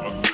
What's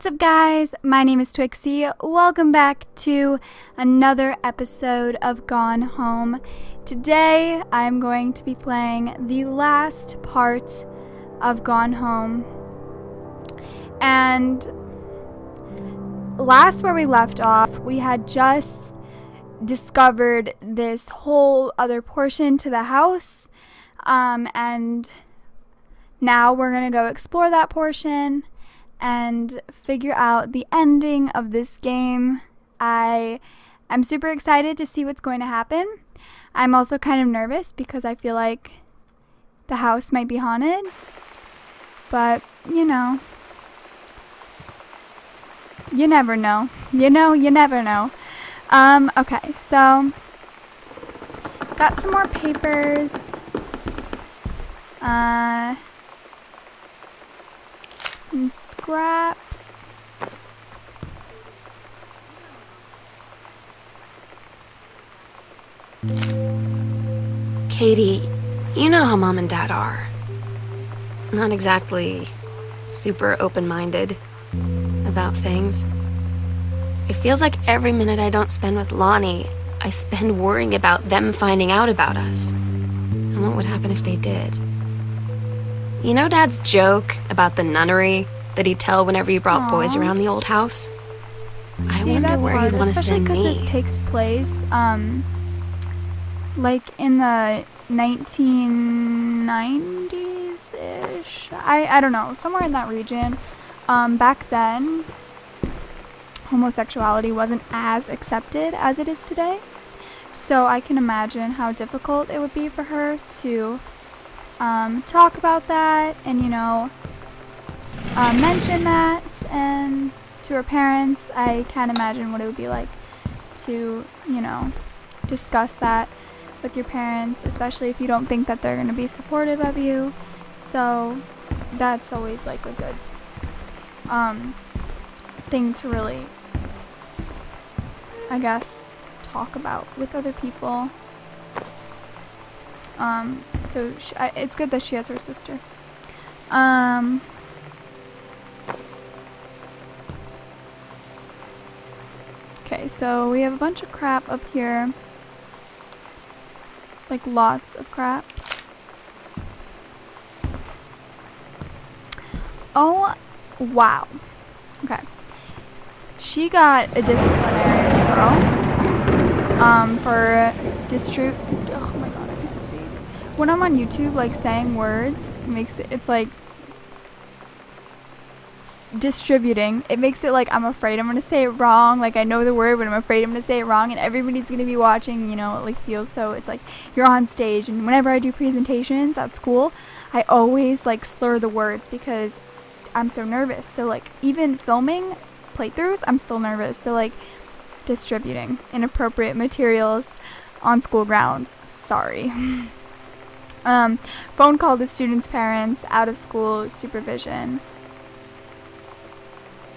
up, guys? My name is Twixie. Welcome back to another episode of Gone Home. Today I'm going to be playing the last part of Gone Home. And last where we left off, we had just discovered this whole other portion to the house. And now we're going to go explore that portion and figure out the ending of this game. I'm super excited to see what's going to happen. I'm also kind of nervous because I feel like the house might be haunted. But, you know. You never know. You never know. Okay, so got some more papers. Some scraps. Katie, you know how Mom and Dad are. Not exactly super open-minded about things. It feels like every minute I don't spend with Lonnie, I spend worrying about them finding out about us. And what would happen if they did? You know Dad's joke about the nunnery that he'd tell whenever he brought boys around the old house? I wonder where he'd want to send me. Especially because this takes place, like in the 1990s-ish? I don't know, somewhere in that region. Back then, homosexuality wasn't as accepted as it is today. So I can imagine how difficult it would be for her to talk about that and, you know, mention that and to her parents. I can't imagine what it would be like to, you know, discuss that with your parents, especially if you don't think that they're going to be supportive of you. So that's always like a good thing to really, I guess, talk about with other people. So it's good that she has her sister. Okay, so we have a bunch of crap up here. Like lots of crap. Oh, wow. Okay. She got a disciplinary referral. For oh my god, I can't speak. When I'm on YouTube, like, saying words, it's like distributing. It makes it like I'm afraid I'm gonna say it wrong. Like, I know the word, but I'm afraid I'm gonna say it wrong, and everybody's gonna be watching, you know. It like feels so, it's like you're on stage. And whenever I do presentations at school, I always like slur the words because I'm so nervous. So like even filming playthroughs, I'm still nervous. So like distributing inappropriate materials on school grounds, sorry. Phone call to students' parents, out of school supervision.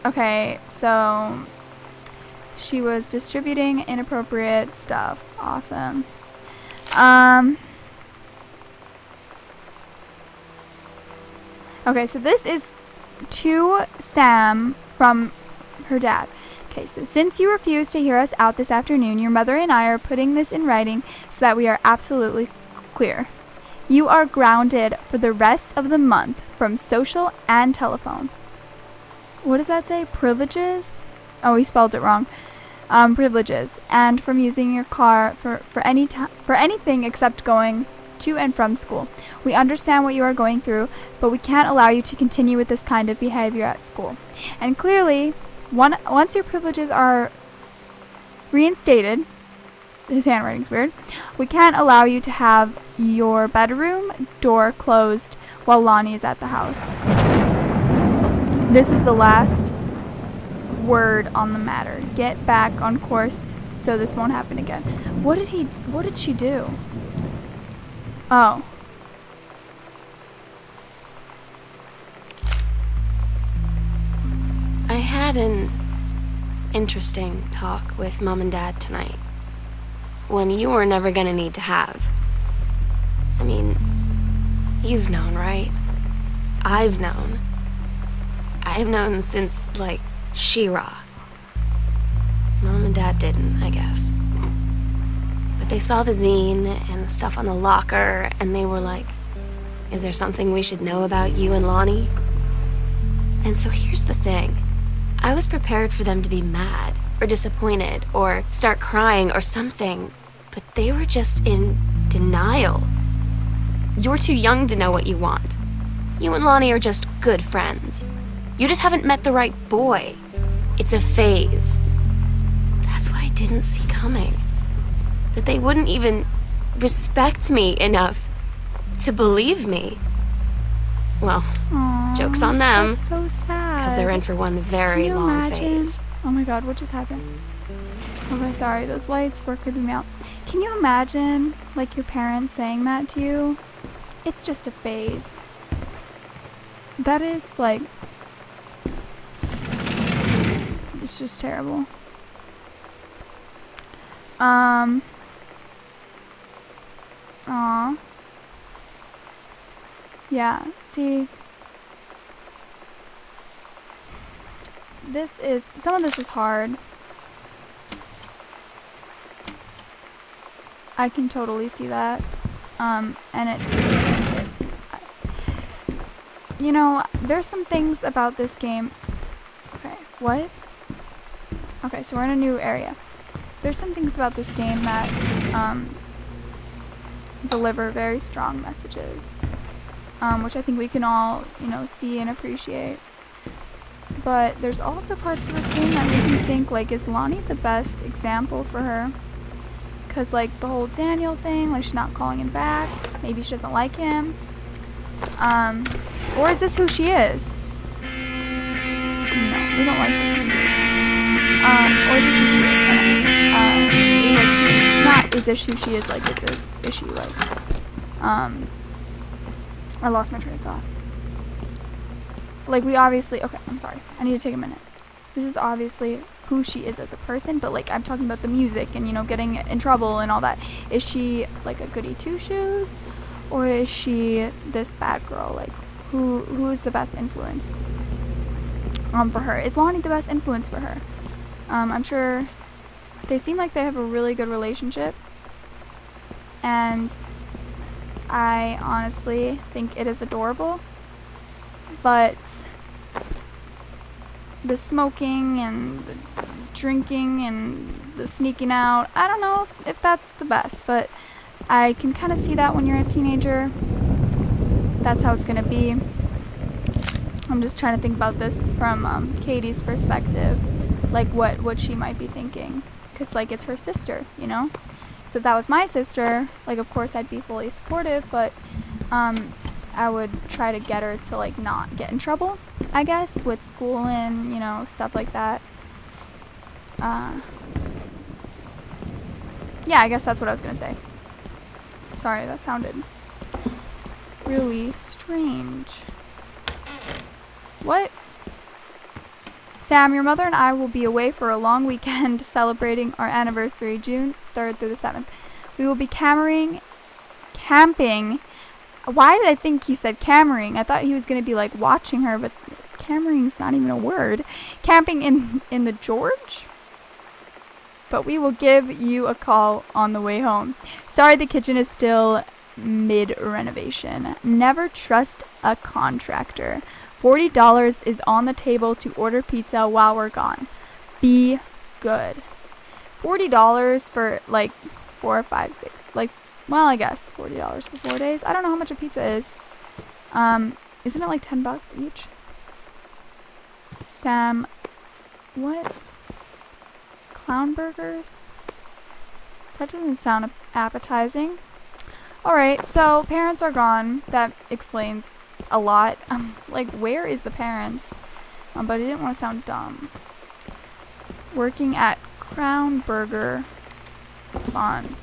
Okay, so she was distributing inappropriate stuff. Awesome. Okay, so this is to Sam from her dad. Okay, so since you refused to hear us out this afternoon, your mother and I are putting this in writing so that we are absolutely clear. You are grounded for the rest of the month from social and telephone. What does that say? Privileges? Oh, he spelled it wrong. Privileges. And from using your car for anything except going to and from school. We understand what you are going through, but we can't allow you to continue with this kind of behavior at school. And clearly, once your privileges are reinstated, his handwriting's weird, we can't allow you to have your bedroom door closed while Lonnie is at the house. This is the last word on the matter. Get back on course so this won't happen again. What did she do? Oh. I had an interesting talk with Mom and Dad tonight. when you were never gonna need to have. I mean, you've known, right? I've known. I've known since, like, She-Ra. Mom and Dad didn't, I guess. But they saw the zine and the stuff on the locker, and they were like, is there something we should know about you and Lonnie? And so here's the thing. I was prepared for them to be mad, or disappointed, or start crying, or something, but they were just in denial. You're too young to know what you want. You and Lonnie are just good friends. You just haven't met the right boy. It's a phase. That's what I didn't see coming. That they wouldn't even respect me enough to believe me. Well, Aww, joke's on them. That's so sad. Because they're in for one very Can you long imagine? phase. Oh my god, what just happened? Okay, sorry, those lights were creeping me out. Can you imagine, like, your parents saying that to you? It's just a phase. That is, like... It's just terrible. Aw. Yeah, see... Some of this is hard. I can totally see that. And you know, there's some things about this game. Okay, what? Okay, so we're in a new area. There's some things about this game that, deliver very strong messages. Which I think we can all, you know, see and appreciate. But there's also parts of this game that make me think, like, is Lonnie the best example for her? Because, like, the whole Daniel thing, like, she's not calling him back. Maybe she doesn't like him. Or is this who she is? No, we don't like this one. Or is this who she is? Not is this who she is, like, is she, like, I lost my train of thought. Like, we obviously, okay, I'm sorry. I need to take a minute. This is obviously who she is as a person, but, like, I'm talking about the music and, you know, getting in trouble and all that. Is she, like, a goody two-shoes? Or is she this bad girl? Like, who is the best influence for her? Is Lonnie the best influence for her? I'm sure they seem like they have a really good relationship. And I honestly think it is adorable. But the smoking and the drinking and the sneaking out, I don't know if that's the best, but I can kind of see that when you're a teenager. That's how it's going to be. I'm just trying to think about this from Katie's perspective, like what she might be thinking, because, like, it's her sister, you know? So if that was my sister, like, of course I'd be fully supportive, but I would try to get her to, like, not get in trouble, I guess, with school and, you know, stuff like that. Yeah, I guess that's what I was gonna say. Sorry, that sounded really strange. What? Sam, your mother and I will be away for a long weekend celebrating our anniversary, June 3rd through the 7th. We will be camping. Why did I think he said cammering? I thought he was going to be, like, watching her, but cammering's not even a word. Camping in the George? But we will give you a call on the way home. Sorry, the kitchen is still mid-renovation. Never trust a contractor. $40 is on the table to order pizza while we're gone. Be good. $40 for, like, 4, 5, 6, like, well, I guess $40 for 4 days. I don't know how much a pizza is. Isn't it like $10 each? Sam, what? Clown burgers? That doesn't sound appetizing. Alright, so parents are gone. That explains a lot. Like, where is the parents? But I didn't want to sound dumb. Working at Crown Burger. Fun.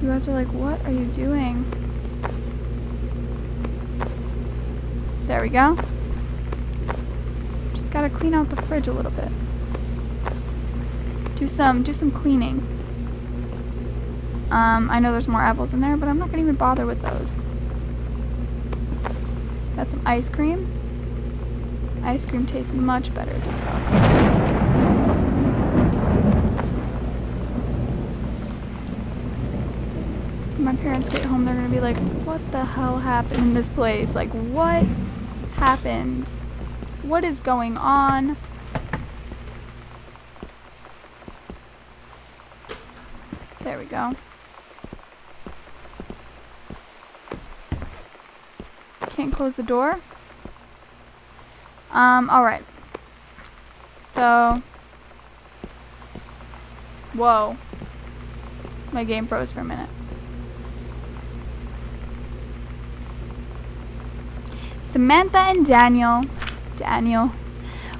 You guys are like, what are you doing? There we go. Just gotta clean out the fridge a little bit. Do some cleaning. I know there's more apples in there, but I'm not gonna even bother with those. Got some ice cream. Ice cream tastes much better than frost. When my parents get home, they're gonna be like, what the hell happened in this place? Like, what happened? What is going on? There we go. Can't close the door. Alright. So. Whoa. My game froze for a minute. Samantha and Daniel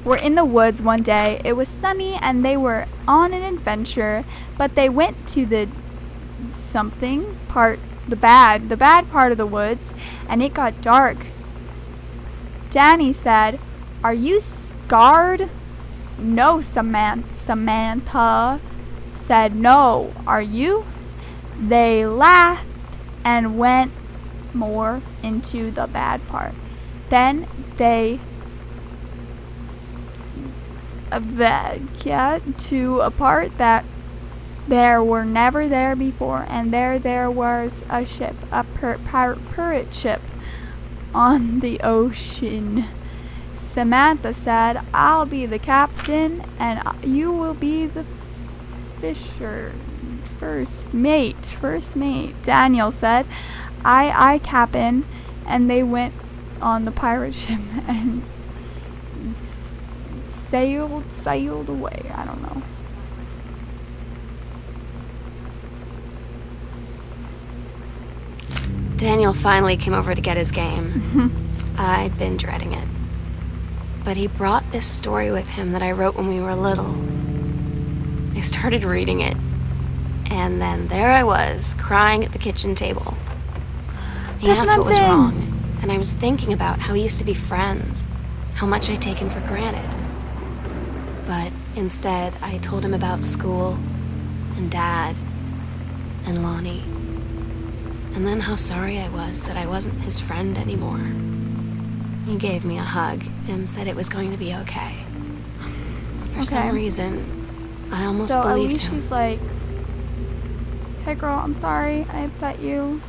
were in the woods one day. It was sunny and they were on an adventure, but they went to the bad part of the woods, and it got dark. Danny said, "Are you scarred?" "No," Samantha said. "No, are you?" They laughed and went more into the bad part. Then they get to a part that there were never there before, and there was a ship, a pirate ship on the ocean. Samantha said, "I'll be the captain and you will be the first mate. Daniel said, I captain," and they went on the pirate ship and sailed away. I don't know. Daniel finally came over to get his game. I'd been dreading it. But he brought this story with him that I wrote when we were little. I started reading it, and then there I was, crying at the kitchen table. He asked what was wrong, and I was thinking about how we used to be friends, how much I'd taken for granted. But instead, I told him about school, and Dad, and Lonnie. And then how sorry I was that I wasn't his friend anymore. He gave me a hug and said it was going to be okay. For some reason, I almost believed him. So she's like, "Hey girl, I'm sorry I upset you."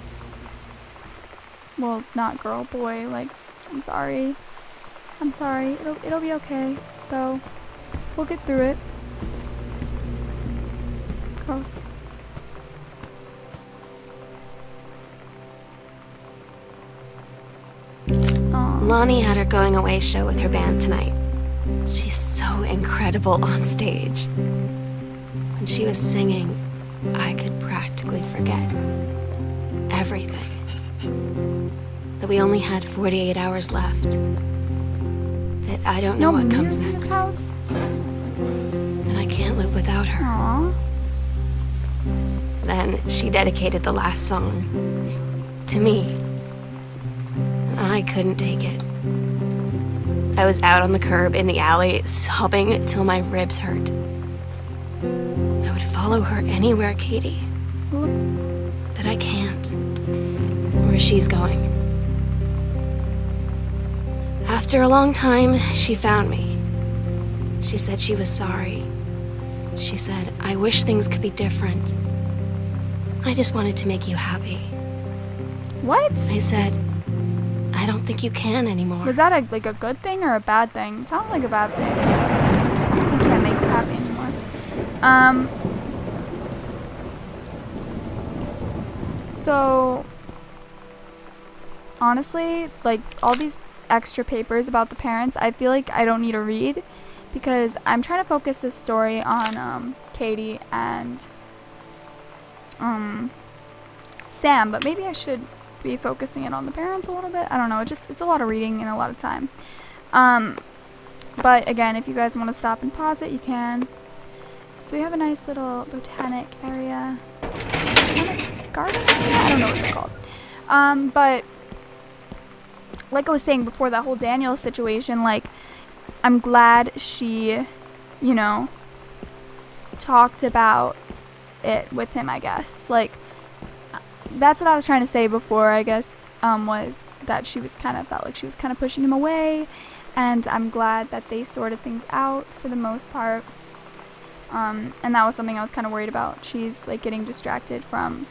Well, not girl, boy. Like, I'm sorry. It'll be okay, though. We'll get through it. Gross. Lonnie had her going away show with her band tonight. She's so incredible on stage. When she was singing, I could practically forget everything. That we only had 48 hours left. That I don't know what comes next. That I can't live without her. Aww. Then she dedicated the last song to me. I couldn't take it. I was out on the curb in the alley, sobbing till my ribs hurt. I would follow her anywhere, Katie. But I can't. Where she's going. After a long time, she found me. She said she was sorry. She said, "I wish things could be different. I just wanted to make you happy." What? I said, "I don't think you can anymore." Was that a good thing or a bad thing? It sounded like a bad thing. I can't make you happy anymore. So honestly, like, all these extra papers about the parents, I feel like I don't need to read, because I'm trying to focus this story on Katie and Sam, but maybe I should be focusing it on the parents a little bit. I don't know. It's a lot of reading and a lot of time. But again, if you guys want to stop and pause it, you can. So we have a nice little botanic area. garden? I don't know what they're called. But like I was saying before, that whole Daniel situation, like, I'm glad she, you know, talked about it with him, I guess. Like, that's what I was trying to say before, I guess, was that she was kind of, felt like she was kind of pushing him away, and I'm glad that they sorted things out for the most part. And that was something I was kind of worried about. She's, like, getting distracted from,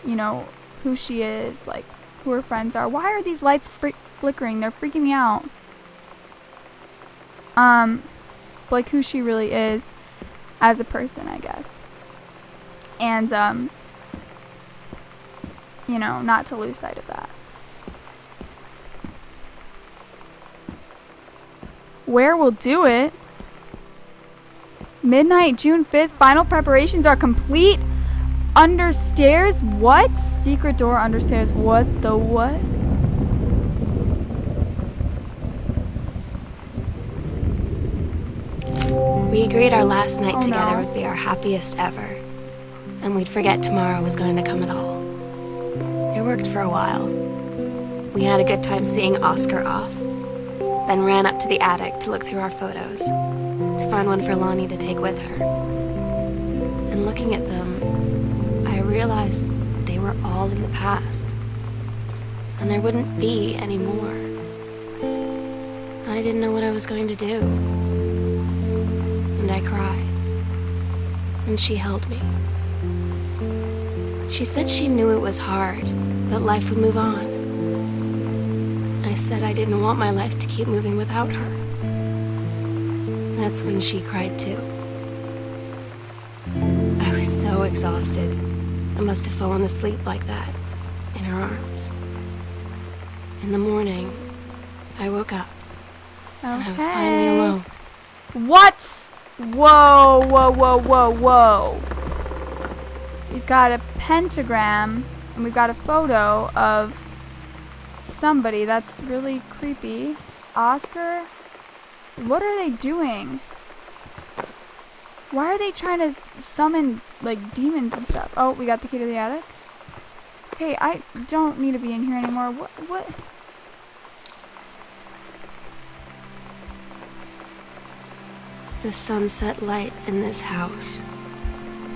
you know, who she is, like, who her friends are. Why are these lights flickering? They're freaking me out. Like, who she really is as a person, I guess. And, you know, not to lose sight of that. Where will do it? Midnight, June 5th. Final preparations are complete. Understairs? What? Secret door understairs. What the what? We agreed our last night together no. would be our happiest ever, and we'd forget tomorrow was going to come at all. It worked for a while. We had a good time seeing Oscar off, then ran up to the attic to look through our photos, to find one for Lonnie to take with her. And looking at them, I realized they were all in the past, and there wouldn't be any more. And I didn't know what I was going to do. And I cried, and she held me. She said she knew it was hard, but life would move on. I said I didn't want my life to keep moving without her. That's when she cried too. I was so exhausted. I must have fallen asleep like that, in her arms. In the morning, I woke up, and I was finally alone. What? Whoa, whoa, whoa, whoa, whoa. We've got a pentagram, and we've got a photo of somebody. That's really creepy. Oscar? What are they doing? Why are they trying to summon, like, demons and stuff? Oh, we got the key to the attic? Okay, I don't need to be in here anymore. What? The sunset light in this house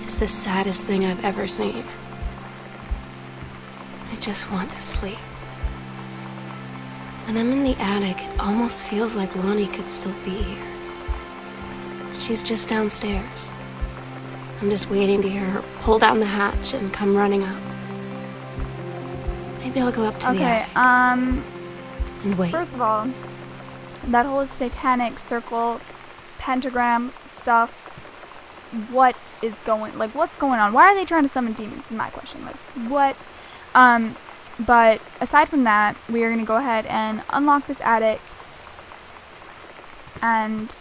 is the saddest thing I've ever seen. I just want to sleep. When I'm in the attic, it almost feels like Lonnie could still be here. She's just downstairs. I'm just waiting to hear her pull down the hatch and come running up. Maybe I'll go up to the attic. And wait. First of all, that whole satanic circle pentagram stuff, what's going on? Why are they trying to summon demons is my question. Like, what? But aside from that, we are going to go ahead and unlock this attic and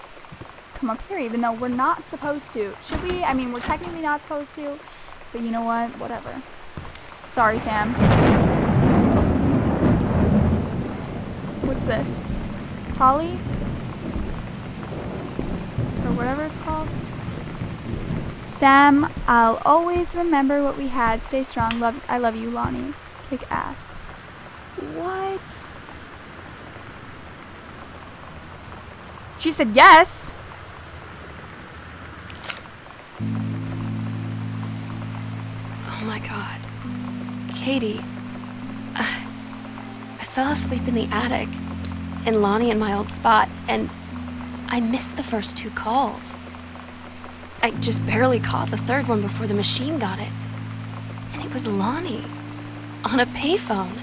come up here, even though we're not supposed to. Should we? I mean, we're technically not supposed to, but you know what? Whatever. Sorry, Sam. What's this? Polly? Or whatever it's called. Sam, I'll always remember what we had. Stay strong. I love you, Lonnie. Kick ass. What? She said yes. Oh my God. Katie, I fell asleep in the attic, in Lonnie in my old spot, and I missed the first 2 calls. I just barely caught the third one before the machine got it. And it was Lonnie, on a payphone.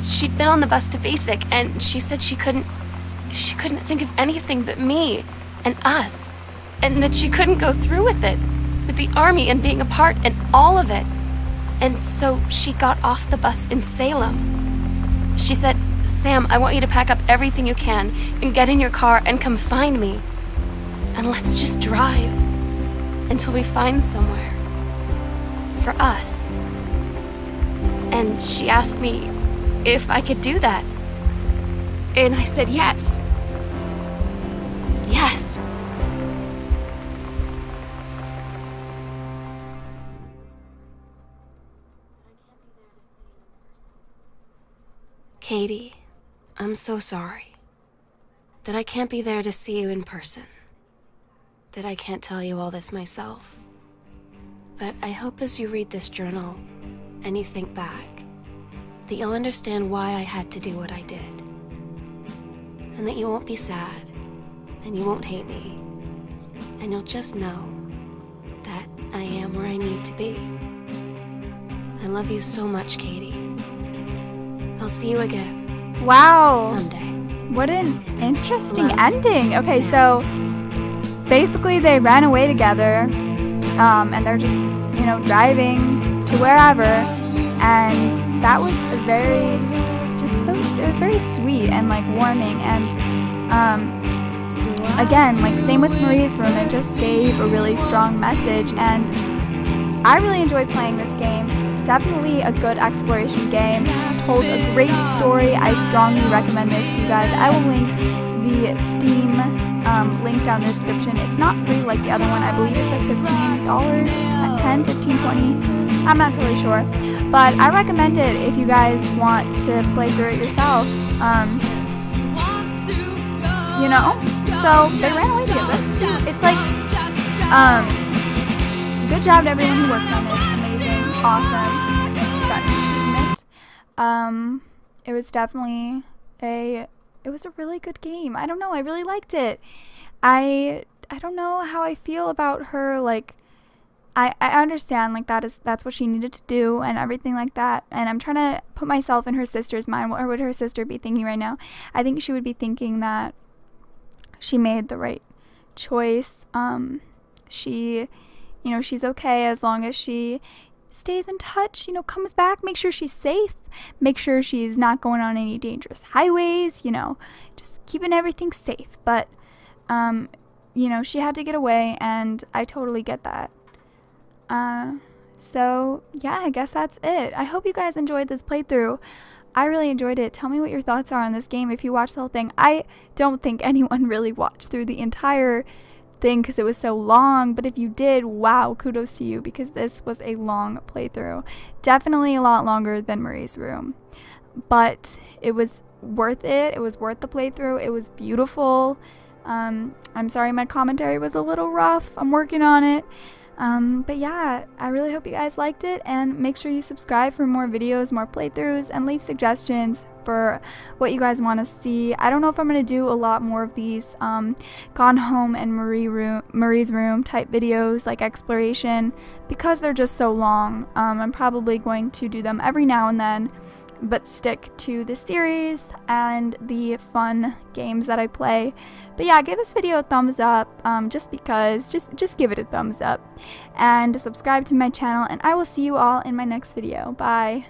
She'd been on the bus to basic, and she said she couldn't think of anything but me and us, and that she couldn't go through with it, with the army and being a part and all of it. And so she got off the bus in Salem. She said, Sam, I want you to pack up everything you can and get in your car and come find me. And let's just drive until we find somewhere for us. And she asked me if I could do that. And I said yes. Yes. Katie, I'm so sorry that I can't be there to see you in person, that I can't tell you all this myself. But I hope as you read this journal and you think back, that you'll understand why I had to do what I did. And that you won't be sad, and you won't hate me, and you'll just know that I am where I need to be. I love you so much, Katie. I'll see you again. Wow. Someday. What an interesting Love, ending. Okay, Sam. so basically they ran away together, and they're just, driving to wherever, and that was it was very sweet and like warming, and again, like same with Marie's Room, it just gave a really strong message, and I really enjoyed playing this game. Definitely a good exploration game, told a great story. I strongly recommend this to you guys. I will link the Steam link down in the description. It's not free like the other one. I believe it's like $15, 10, 15, 20. I'm not totally sure, but I recommend it if you guys want to play through it yourself. So they ran away together. That's cute. It's like, good job to everyone who worked on this. Amazing, awesome, got an achievement. It was definitely it was a really good game. I don't know, I really liked it. I don't know how I feel about her, like, I understand, like, that's what she needed to do and everything like that, and I'm trying to put myself in her sister's mind. What would her sister be thinking right now? I think she would be thinking that she made the right choice. She's okay as long as she stays in touch, comes back, make sure she's safe, make sure she's not going on any dangerous highways, just keeping everything safe. But, she had to get away, and I totally get that. So yeah, I guess that's it. I hope you guys enjoyed this playthrough. I really enjoyed it. Tell me what your thoughts are on this game if you watched the whole thing. I don't think anyone really watched through the entire thing because it was so long, but if you did, wow, kudos to you, because this was a long playthrough. Definitely a lot longer than Marie's Room, but it was worth it. It was worth the playthrough. It was beautiful. I'm sorry my commentary was a little rough. I'm working on it. But yeah, I really hope you guys liked it, and make sure you subscribe for more videos, more playthroughs, and leave suggestions for what you guys want to see. I don't know if I'm going to do a lot more of these Gone Home and Marie's Room type videos, like exploration, because they're just so long. I'm probably going to do them every now and then, but stick to the series and the fun games that I play. But yeah, give this video a thumbs up, just because, just give it a thumbs up, and subscribe to my channel, and I will see you all in my next video. Bye.